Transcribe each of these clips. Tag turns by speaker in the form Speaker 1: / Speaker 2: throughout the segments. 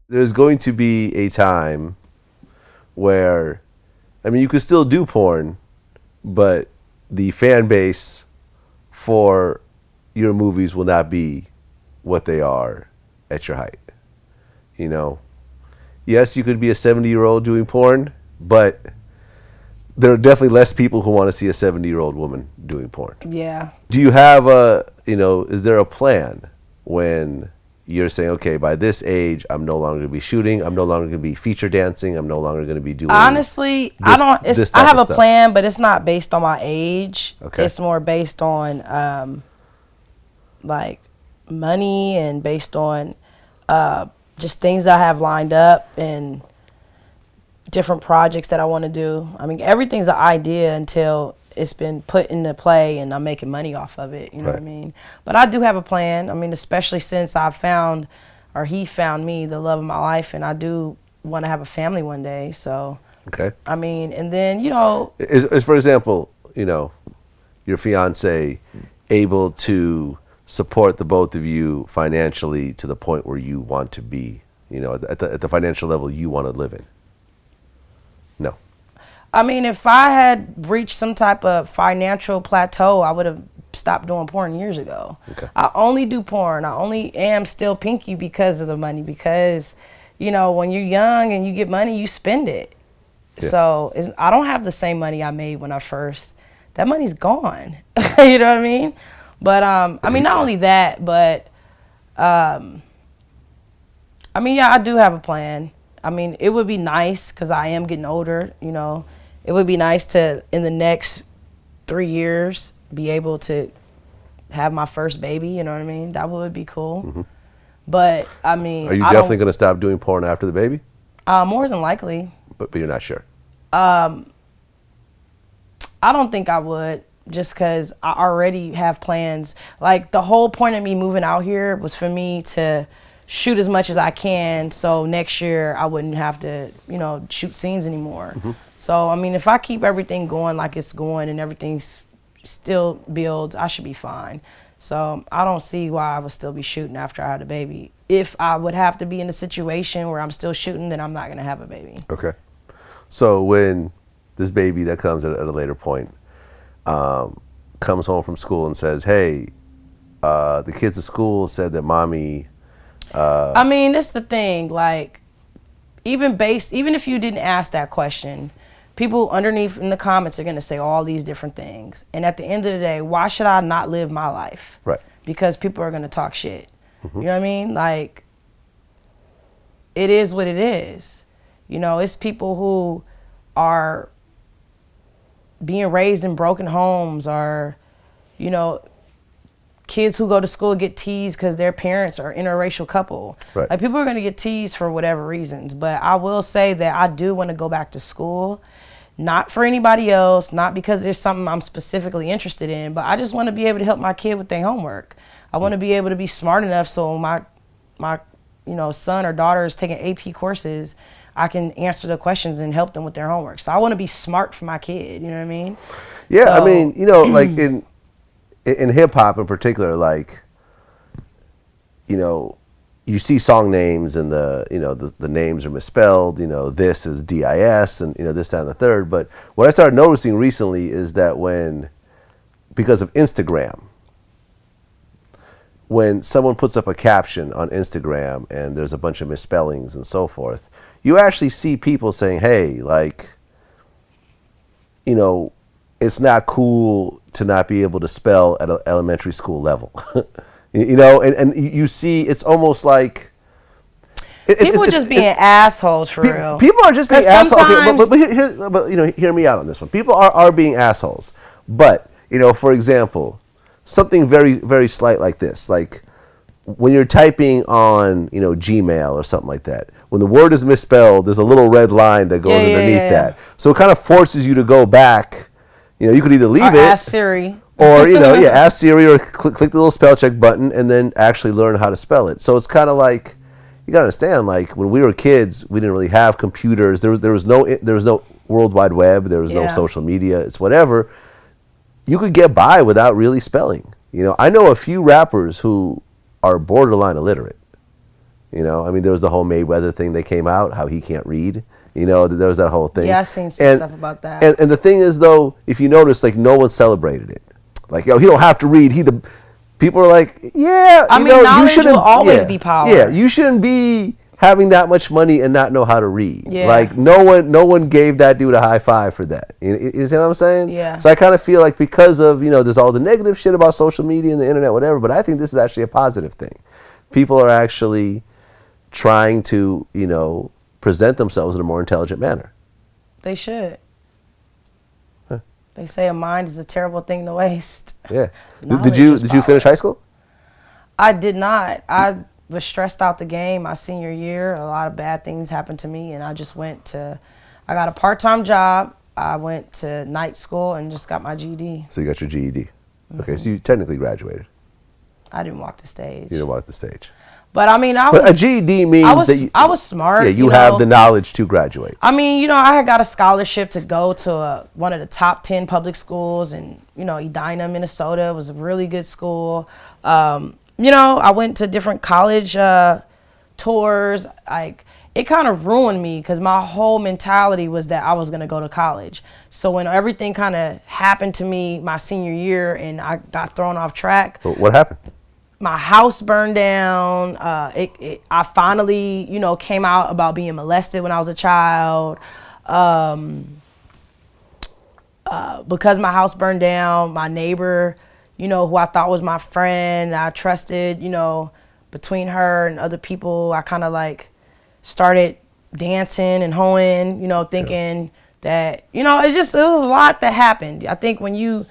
Speaker 1: There's going to be a time where, I mean, you could still do porn, but the fan base for your movies will not be what they are at your height. You know, yes, you could be a 70-year-old doing porn, but there are definitely less people who want to see a 70-year-old woman doing porn.
Speaker 2: Yeah.
Speaker 1: Do you have is there a plan when you're saying, okay, by this age, I'm no longer going to be shooting, I'm no longer going to be feature dancing, I'm no longer going to be doing
Speaker 2: Honestly, I have a plan, but it's not based on my age. Okay. It's more based on like money and based on just things that I have lined up and different projects that I want to do. I mean, everything's an idea until it's been put into play and I'm making money off of it. You know what I mean? But I do have a plan. I mean, especially since he found me, the love of my life, and I do want to have a family one day. So,
Speaker 1: okay.
Speaker 2: I mean, and then,
Speaker 1: is for example, your fiance able to support the both of you financially to the point where you want to be, at the financial level you want to live in? No.
Speaker 2: I mean, if I had reached some type of financial plateau, I would have stopped doing porn years ago. Okay. I only do porn. I only am still pinky because of the money. Because, when you're young and you get money, you spend it. Yeah. So I don't have the same money I made when I first. That money's gone. You know what I mean? But I mean, not only that, but I mean, yeah, I do have a plan. I mean, it would be nice because I am getting older. It would be nice to, in the next 3 years, be able to have my first baby. You know what I mean? That would be cool. Mm-hmm. But I mean,
Speaker 1: are you definitely going to stop doing porn after the baby?
Speaker 2: More than likely.
Speaker 1: But you're not sure.
Speaker 2: I don't think I would, just because I already have plans. Like, the whole point of me moving out here was for me to shoot as much as I can, so next year I wouldn't have to, shoot scenes anymore. Mm-hmm. So, I mean, if I keep everything going like it's going and everything's still builds, I should be fine. So I don't see why I would still be shooting after I had a baby. If I would have to be in a situation where I'm still shooting, then I'm not going to have a baby.
Speaker 1: Okay. So when this baby that comes at a later point comes home from school and says, hey, the kids at school said that mommy...
Speaker 2: I mean, that's the thing. Like, even if you didn't ask that question, people underneath in the comments are going to say all these different things. And at the end of the day, why should I not live my life?
Speaker 1: Right.
Speaker 2: Because people are going to talk shit. Mm-hmm. You know what I mean? Like, it is what it is. It's people who are being raised in broken homes, or, kids who go to school get teased because their parents are an interracial couple. Right. Like, people are going to get teased for whatever reasons. But I will say that I do want to go back to school, not for anybody else, not because there's something I'm specifically interested in, but I just want to be able to help my kid with their homework. I want to be able to be smart enough so my son or daughter is taking AP courses, I can answer the questions and help them with their homework. So I want to be smart for my kid. You know what I mean?
Speaker 1: Yeah, so, I mean, like in hip hop in particular, like, you see song names and the names are misspelled. This is DIS and this, that, and the third. But what I started noticing recently is that because of Instagram, when someone puts up a caption on Instagram and there's a bunch of misspellings and so forth, you actually see people saying, hey, like, it's not cool to not be able to spell at an elementary school level. And you see, it's almost like...
Speaker 2: People are just being assholes, for real.
Speaker 1: People are just being assholes. Okay, but hear me out on this one. People are being assholes. But, for example, something very, very slight like this, like when you're typing on, Gmail or something like that, when the word is misspelled, there's a little red line that goes underneath that. So it kind of forces you to go back. You could either leave it.
Speaker 2: Ask Siri.
Speaker 1: Or, ask Siri or click the little spell check button and then actually learn how to spell it. So it's kind of like, you got to understand, like, when we were kids, we didn't really have computers. There was no World Wide Web. There was no social media. It's whatever. You could get by without really spelling. I know a few rappers who are borderline illiterate. You know, I mean, there was the whole Mayweather thing that came out, how he can't read. You know, there was that whole thing.
Speaker 2: Yeah, I've seen some stuff about that.
Speaker 1: And the thing is, though, if you notice, like, no one celebrated it. Like, yo, he don't have to read. People are like, yeah.
Speaker 2: I mean, knowledge will always be power.
Speaker 1: Yeah, you shouldn't be having that much money and not know how to read.
Speaker 2: Yeah.
Speaker 1: Like, no one gave that dude a high five for that. You see what I'm saying?
Speaker 2: Yeah.
Speaker 1: So I kind of feel like because of, there's all the negative shit about social media and the internet, whatever, but I think this is actually a positive thing. People are actually trying to, present themselves in a more intelligent manner.
Speaker 2: They should. Huh. They say a mind is a terrible thing to waste.
Speaker 1: Yeah. Did you finish high school?
Speaker 2: I did not. I was stressed out the game my senior year. A lot of bad things happened to me, and I just I got a part-time job. I went to night school and just got my GED.
Speaker 1: So you got your GED. Mm-hmm. Okay, so you technically graduated.
Speaker 2: I didn't walk the stage.
Speaker 1: You didn't walk the stage.
Speaker 2: But I mean,
Speaker 1: a GED means
Speaker 2: I was smart.
Speaker 1: Yeah, you have the knowledge to graduate.
Speaker 2: I mean, I had got a scholarship to go to one of the top 10 public schools in, Edina, Minnesota. It was a really good school. I went to different college tours. Like, it kind of ruined me because my whole mentality was that I was going to go to college. So when everything kind of happened to me my senior year and I got thrown off track.
Speaker 1: What happened?
Speaker 2: My house burned down. I finally, came out about being molested when I was a child. Because my house burned down, my neighbor, who I thought was my friend, I trusted, between her and other people, I kind of like started dancing and hoeing, thinking that, it was a lot that happened. I think when you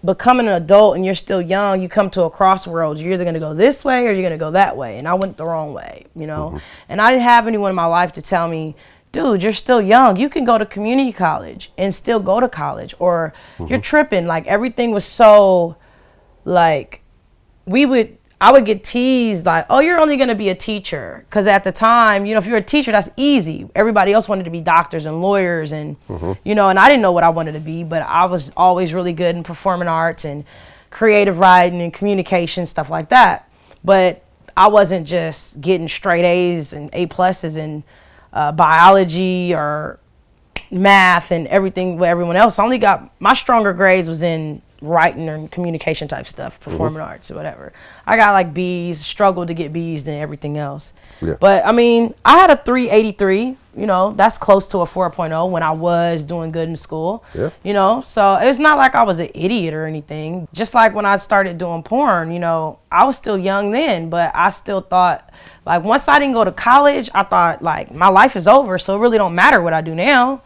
Speaker 2: becoming an adult and you're still young, you come to a crossroads. You're either going to go this way or you're going to go that way. And I went the wrong way, Mm-hmm. And I didn't have anyone in my life to tell me, dude, you're still young. You can go to community college and still go to college, or mm-hmm. You're tripping. Like, everything was so, like, I would get teased like, oh, you're only going to be a teacher. Because at the time, if you're a teacher, that's easy. Everybody else wanted to be doctors and lawyers and,
Speaker 1: mm-hmm.
Speaker 2: And I didn't know what I wanted to be, but I was always really good in performing arts and creative writing and communication, stuff like that. But I wasn't just getting straight A's and A pluses in biology or math and everything with everyone else. I only got, my stronger grades was in writing and communication type stuff, performing mm-hmm. arts or whatever. I got like B's, struggled to get B's than everything else. Yeah. But I mean, I had a 383, that's close to a 4.0 when I was doing good in school.
Speaker 1: Yeah.
Speaker 2: So it's not like I was an idiot or anything. Just like when I started doing porn, I was still young then, but I still thought, like, once I didn't go to college, I thought, like, my life is over, so it really don't matter what I do now,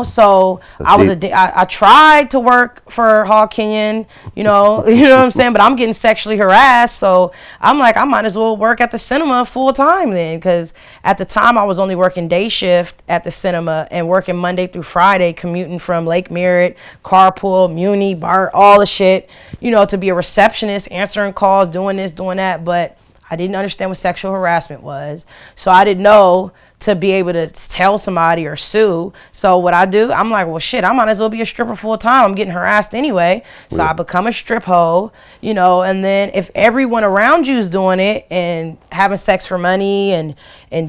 Speaker 2: So I tried to work for Hall Kenyon, you know what I'm saying? But I'm getting sexually harassed, so I'm like, I might as well work at the cinema full time then, because at the time I was only working day shift at the cinema and working Monday through Friday, commuting from Lake Merritt, carpool, Muni, BART, all the shit, to be a receptionist, answering calls, doing this, doing that, but I didn't understand what sexual harassment was. So I didn't know to be able to tell somebody or sue. So what I do, I'm like, well, shit, I might as well be a stripper full time. I'm getting harassed anyway. So I become a strip hoe, and then if everyone around you is doing it and having sex for money and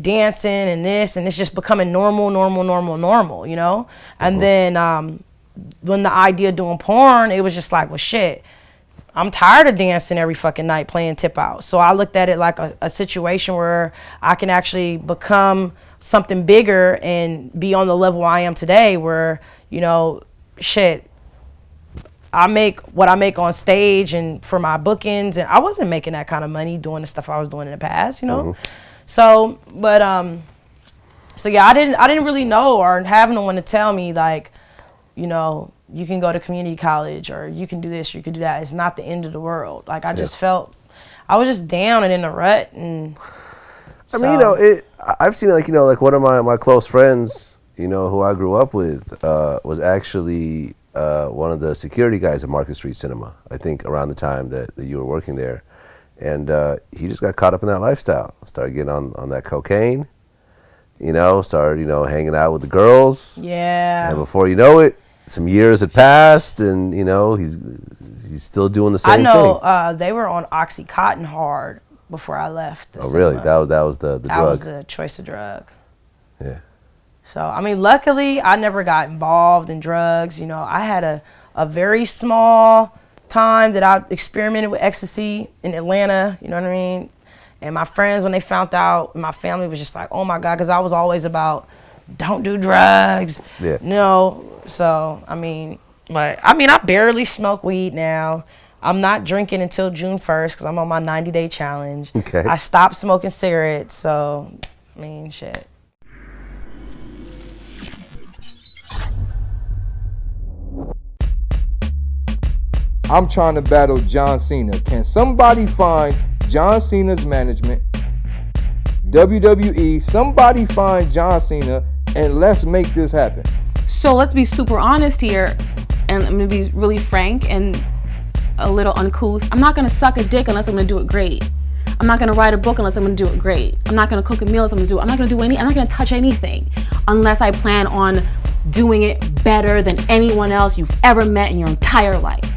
Speaker 2: dancing and this, and it's just becoming normal, And then when the idea of doing porn, it was just like, well, shit, I'm tired of dancing every fucking night playing tip out. So I looked at it like a situation where I can actually become something bigger and be on the level I am today where, shit, I make what I make on stage and for my bookings, and I wasn't making that kind of money doing the stuff I was doing in the past,
Speaker 1: Mm-hmm.
Speaker 2: So, but, so yeah, I didn't really know or have no one to tell me like, you can go to community college or you can do this, or you can do that. It's not the end of the world. Like, I just felt, I was just down and in a rut. And
Speaker 1: I mean, I've seen it, like one of my close friends, who I grew up with, was actually one of the security guys at Market Street Cinema, I think around the time that you were working there. And he just got caught up in that lifestyle, started getting on that cocaine, started, hanging out with the girls.
Speaker 2: Yeah.
Speaker 1: And before you know it, some years had passed, and he's still doing the same thing.
Speaker 2: I know they were on Oxycontin hard before I left.
Speaker 1: Oh, really? That was the drug?
Speaker 2: That was the choice of drug.
Speaker 1: Yeah.
Speaker 2: So, I mean, luckily, I never got involved in drugs. You know, I had a very small time that I experimented with ecstasy in Atlanta, you know what I mean? And my friends, when they found out, my family was just like, oh my God, because I was always about, don't do drugs.
Speaker 1: Yeah.
Speaker 2: No. So, I barely smoke weed now. I'm not drinking until June 1st because I'm on my 90-day challenge.
Speaker 1: Okay.
Speaker 2: I stopped smoking cigarettes, so, shit.
Speaker 3: I'm trying to battle John Cena. Can somebody find John Cena's management, WWE, somebody find John Cena, and let's make this happen.
Speaker 4: So let's be super honest here, and I'm gonna be really frank and a little uncouth. I'm not gonna suck a dick unless I'm gonna do it great. I'm not gonna write a book unless I'm gonna do it great. I'm not gonna cook a meal unless I'm not gonna touch anything unless I plan on doing it better than anyone else you've ever met in your entire life.